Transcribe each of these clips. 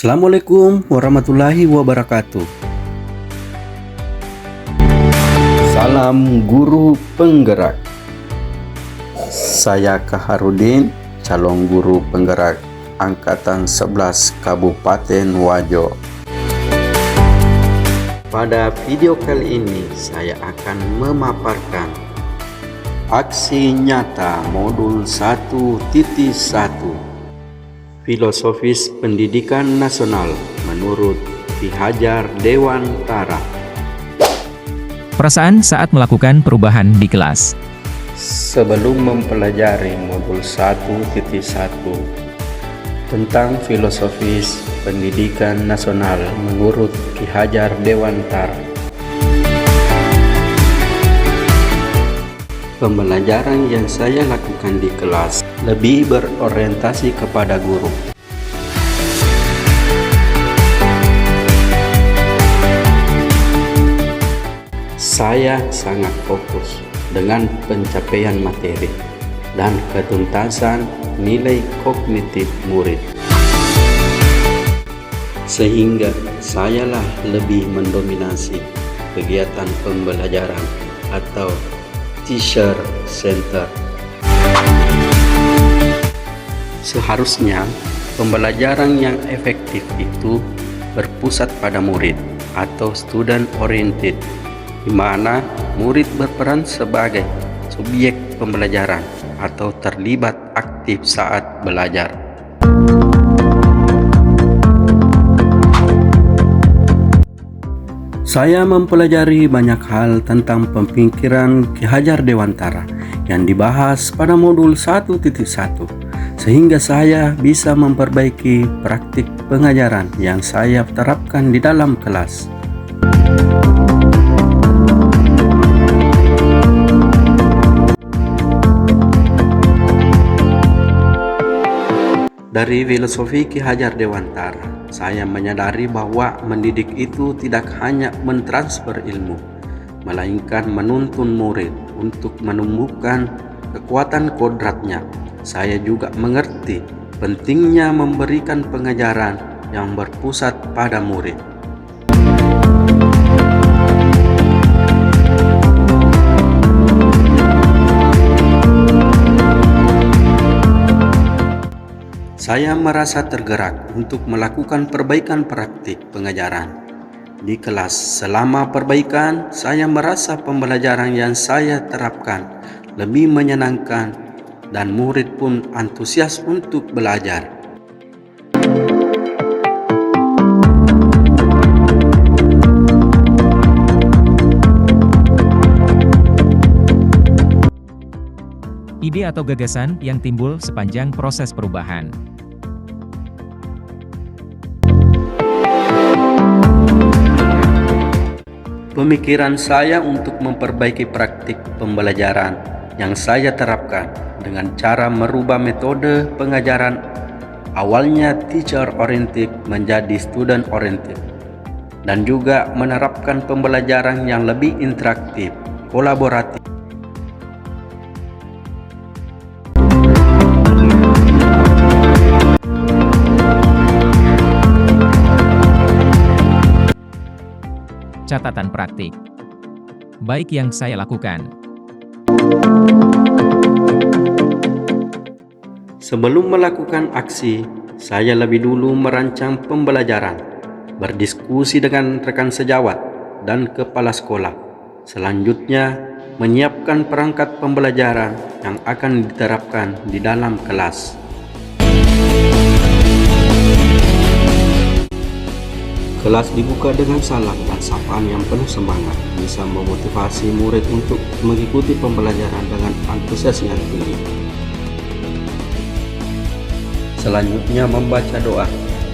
Assalamualaikum warahmatullahi wabarakatuh. Salam guru penggerak. Saya Kaharudin, calon guru penggerak Angkatan 11 Kabupaten Wajo. Pada video kali ini saya akan memaparkan aksi nyata modul 1.1 Filosofis Pendidikan Nasional menurut Ki Hajar Dewantara. Perasaan saat melakukan perubahan di kelas. Sebelum mempelajari modul 1.1 tentang filosofis pendidikan nasional menurut Ki Hajar Dewantara, pembelajaran yang saya lakukan di kelas lebih berorientasi kepada guru. Saya sangat fokus dengan pencapaian materi dan ketuntasan nilai kognitif murid, sehingga sayalah lebih mendominasi kegiatan pembelajaran atau teacher center. Seharusnya pembelajaran yang efektif itu berpusat pada murid atau student oriented, di mana murid berperan sebagai subjek pembelajaran atau terlibat aktif saat belajar. Saya mempelajari banyak hal tentang pemikiran Ki Hajar Dewantara yang dibahas pada modul 1.1, sehingga saya bisa memperbaiki praktik pengajaran yang saya terapkan di dalam kelas. Dari filosofi Ki Hajar Dewantara, saya menyadari bahwa mendidik itu tidak hanya mentransfer ilmu, melainkan menuntun murid untuk menumbuhkan kekuatan kodratnya. Saya juga mengerti pentingnya memberikan pengajaran yang berpusat pada murid. Saya merasa tergerak untuk melakukan perbaikan praktik pengajaran di kelas. Selama perbaikan, saya merasa pembelajaran yang saya terapkan lebih menyenangkan dan murid pun antusias untuk belajar. Ide atau gagasan yang timbul sepanjang proses perubahan. Pemikiran saya untuk memperbaiki praktik pembelajaran yang saya terapkan dengan cara merubah metode pengajaran awalnya teacher oriented menjadi student oriented, dan juga menerapkan pembelajaran yang lebih interaktif, kolaboratif. Catatan praktik baik yang saya lakukan. Sebelum melakukan aksi, saya lebih dulu merancang pembelajaran, berdiskusi dengan rekan sejawat dan kepala sekolah. Selanjutnya, menyiapkan perangkat pembelajaran yang akan diterapkan di dalam kelas. Kelas dibuka dengan salam dan sapaan yang penuh semangat, bisa memotivasi murid untuk mengikuti pembelajaran dengan antusias yang tinggi. Selanjutnya, membaca doa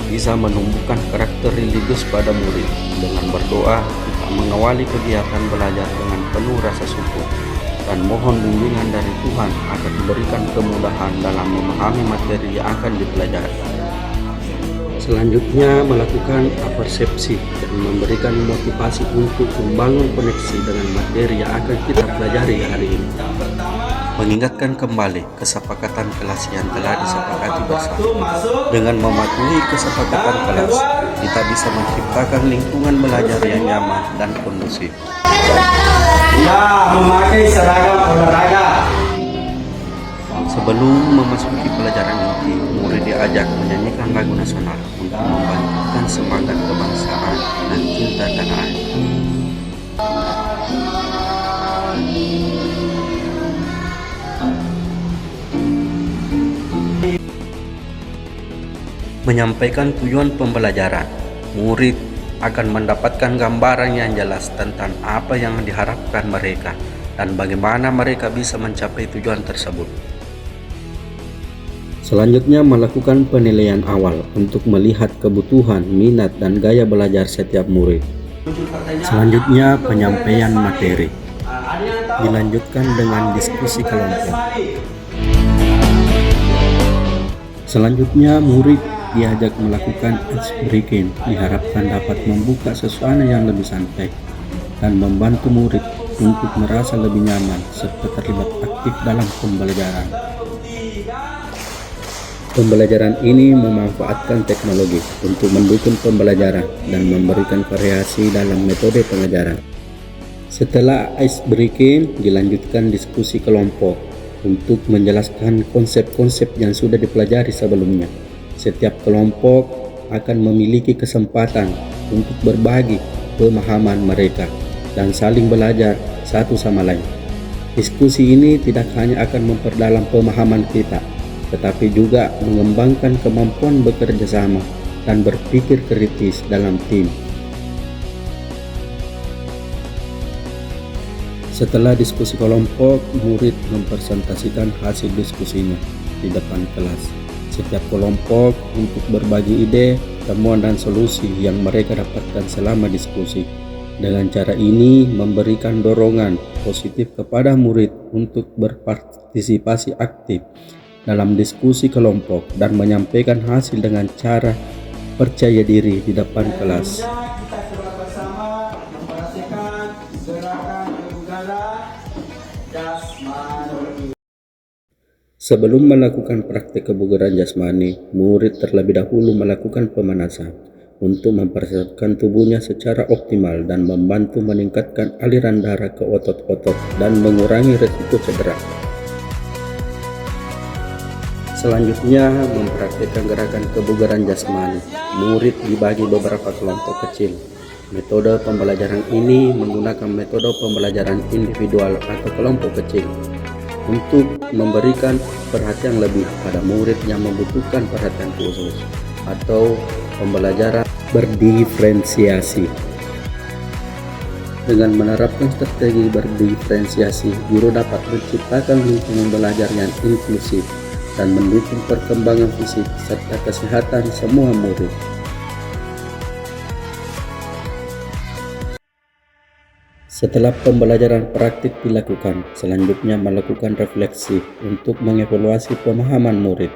bisa menumbuhkan karakter religius pada murid. Dengan berdoa, kita mengawali kegiatan belajar dengan penuh rasa syukur dan mohon bimbingan dari Tuhan agar diberikan kemudahan dalam memahami materi yang akan dipelajari. Selanjutnya, melakukan persepsi dan memberikan motivasi untuk membangun koneksi dengan materi yang akan kita pelajari hari ini. mengingatkan kembali kesepakatan kelas yang telah disepakati bersama. Dengan mematuhi kesepakatan kelas, kita bisa menciptakan lingkungan belajar yang nyaman dan kondusif. Ya, memakai seragam olahraga. Sebelum memasuki pelajaran inti, murid diajak menyanyikan lagu nasional untuk membangkitkan semangat kebangsaan dan cinta tanah air. Menyampaikan tujuan pembelajaran, murid akan mendapatkan gambaran yang jelas tentang apa yang diharapkan mereka dan bagaimana mereka bisa mencapai tujuan tersebut. Selanjutnya melakukan penilaian awal untuk melihat kebutuhan, minat, dan gaya belajar setiap murid. Selanjutnya penyampaian materi. Dilanjutkan dengan diskusi kelompok. Selanjutnya murid diajak melakukan ice breaking, diharapkan dapat membuka suasana yang lebih santai dan membantu murid untuk merasa lebih nyaman serta terlibat aktif dalam pembelajaran. Pembelajaran ini memanfaatkan teknologi untuk mendukung pembelajaran dan memberikan variasi dalam metode pengajaran. Setelah ice breaking, dilanjutkan diskusi kelompok untuk menjelaskan konsep-konsep yang sudah dipelajari sebelumnya. Setiap kelompok akan memiliki kesempatan untuk berbagi pemahaman mereka dan saling belajar satu sama lain. Diskusi ini tidak hanya akan memperdalam pemahaman kita, tetapi juga mengembangkan kemampuan bekerja sama dan berpikir kritis dalam tim. Setelah diskusi kelompok, murid mempresentasikan hasil diskusinya di depan kelas. Setiap kelompok untuk berbagi ide, temuan, dan solusi yang mereka dapatkan selama diskusi. Dengan cara ini memberikan dorongan positif kepada murid untuk berpartisipasi aktif dalam diskusi kelompok dan menyampaikan hasil dengan cara percaya diri di depan kelas. Kita sudah bersama memperhatikan gerakan kebugaran jasmani. Sebelum melakukan praktik kebugaran jasmani, murid terlebih dahulu melakukan pemanasan untuk mempersiapkan tubuhnya secara optimal dan membantu meningkatkan aliran darah ke otot-otot dan mengurangi risiko cedera. Selanjutnya, mempraktikkan gerakan kebugaran jasmani. Murid dibagi beberapa kelompok kecil. Metode pembelajaran ini menggunakan metode pembelajaran individual atau kelompok kecil untuk memberikan perhatian lebih pada murid yang membutuhkan perhatian khusus atau pembelajaran berdiferensiasi. Dengan menerapkan strategi berdiferensiasi, guru dapat menciptakan lingkungan belajar yang inklusif dan mendukung perkembangan fisik serta kesehatan semua murid. Setelah pembelajaran praktik dilakukan, selanjutnya melakukan refleksi untuk mengevaluasi pemahaman murid,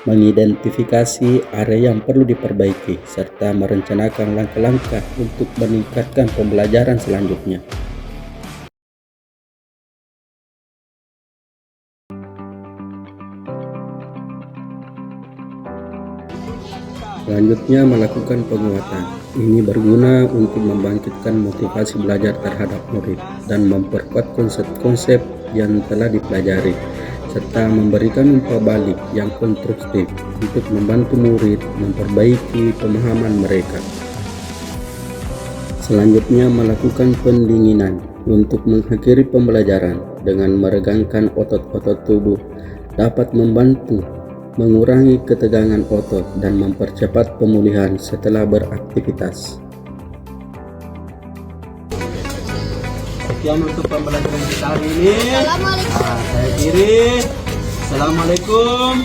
mengidentifikasi area yang perlu diperbaiki, serta merencanakan langkah-langkah untuk meningkatkan pembelajaran selanjutnya. Selanjutnya melakukan penguatan. Ini berguna untuk membangkitkan motivasi belajar terhadap murid dan memperkuat konsep-konsep yang telah dipelajari, serta memberikan umpan balik yang konstruktif untuk membantu murid memperbaiki pemahaman mereka. Selanjutnya melakukan pendinginan untuk mengakhiri pembelajaran dengan meregangkan otot-otot tubuh dapat membantu mengurangi ketegangan otot dan mempercepat pemulihan setelah beraktivitas. Sekian untuk pembelajaran kita hari ini. Saya kiri. Assalamualaikum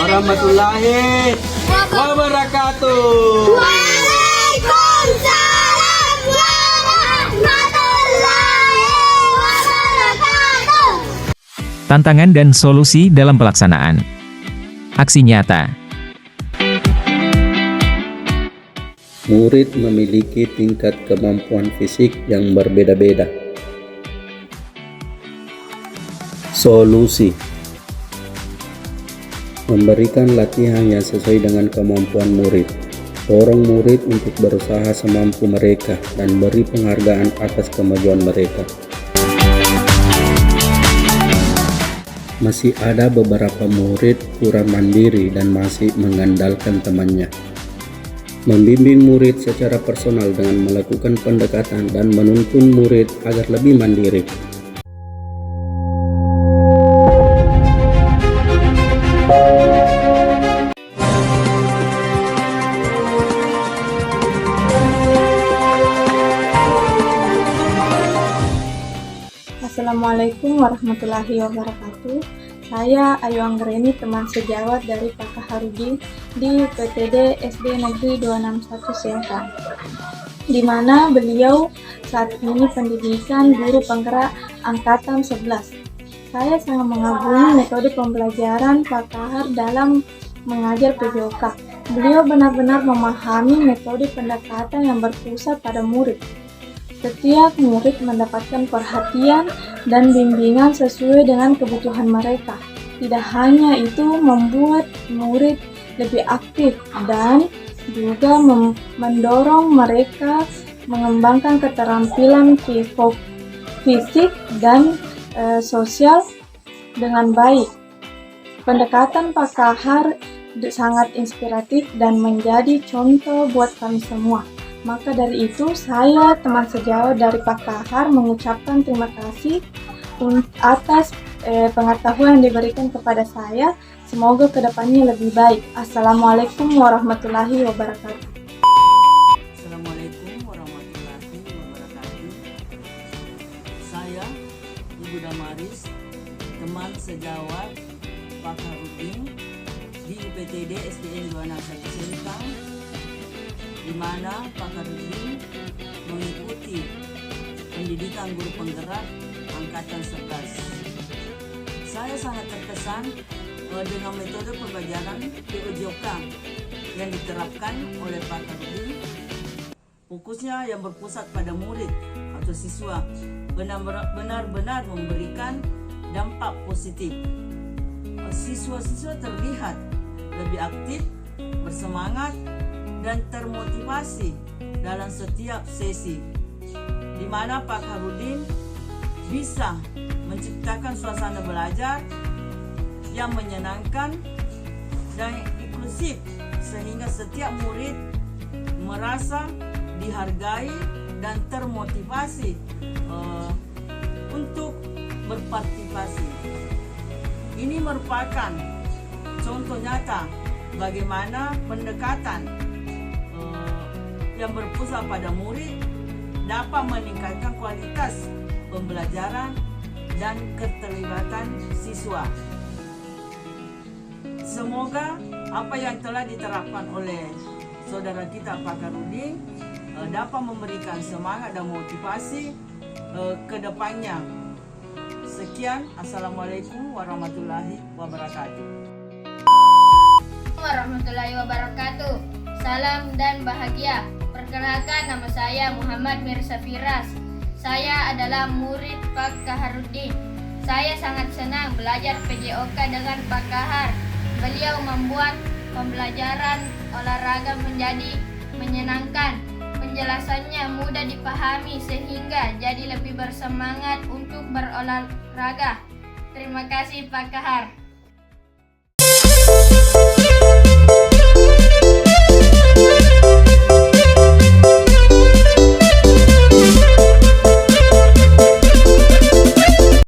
warahmatullahi wabarakatuh. Waalaikumsalam warahmatullahi wabarakatuh. Tantangan dan solusi dalam pelaksanaan. Aksi nyata. Murid memiliki tingkat kemampuan fisik yang berbeda-beda. Solusi: memberikan latihan yang sesuai dengan kemampuan murid. Dorong murid untuk berusaha semampu mereka dan beri penghargaan atas kemajuan mereka. Masih ada beberapa murid kurang mandiri dan masih mengandalkan temannya. Membimbing murid secara personal dengan melakukan pendekatan dan menuntun murid agar lebih mandiri. Assalamualaikum warahmatullahi wabarakatuh. Saya Ayu Anggreni, teman sejawat dari Pak Kaharudin di PTD SD Negeri 261 Sengkang, di mana beliau saat ini pendidikan guru penggerak angkatan 11. Saya sangat mengagumi metode pembelajaran Pak Kahar dalam mengajar PJOK. Beliau benar-benar memahami metode pendekatan yang berpusat pada murid. Setiap murid mendapatkan perhatian dan bimbingan sesuai dengan kebutuhan mereka. Tidak hanya itu, membuat murid lebih aktif dan juga mendorong mereka mengembangkan keterampilan fisik dan sosial dengan baik. Pendekatan Pak Kahar sangat inspiratif dan menjadi contoh buat kami semua. Maka dari itu, saya teman sejawat dari Pak Kahar mengucapkan terima kasih atas pengetahuan yang diberikan kepada saya. Semoga kedepannya lebih baik. Assalamualaikum warahmatullahi wabarakatuh. Assalamualaikum warahmatullahi wabarakatuh. Saya Ibu Damaris, teman sejawat Pak Kaharudin di UPTD SDN 261 Sengkang, di mana Pak Kaharudin mengikuti pendidikan guru penggerak angkatan 11. Saya sangat terkesan dengan metode pembelajaran PJOK yang diterapkan oleh Pak Kaharudin, fokusnya yang berpusat pada murid atau siswa, benar-benar memberikan dampak positif. Siswa-siswa terlihat lebih aktif, bersemangat, dan termotivasi dalam setiap sesi, di mana Pak Kaharudin bisa menciptakan suasana belajar yang menyenangkan dan inklusif, sehingga setiap murid merasa dihargai dan termotivasi untuk berpartisipasi. Ini merupakan contoh nyata bagaimana pendekatan yang berpusat pada murid dapat meningkatkan kualitas pembelajaran dan keterlibatan siswa. Semoga apa yang telah diterapkan oleh saudara kita Pak Kaharudin dapat memberikan semangat dan motivasi ke depannya. Sekian, Assalamualaikum warahmatullahi wabarakatuh. Warahmatullahi wabarakatuh. Salam dan bahagia. Perkenalkan, nama saya Muhammad Mirza Firas. Saya adalah murid Pak Kaharudin. Saya sangat senang belajar PJOK dengan Pak Kahar. Beliau membuat pembelajaran olahraga menjadi menyenangkan. Penjelasannya mudah dipahami sehingga jadi lebih bersemangat untuk berolahraga. Terima kasih Pak Kahar.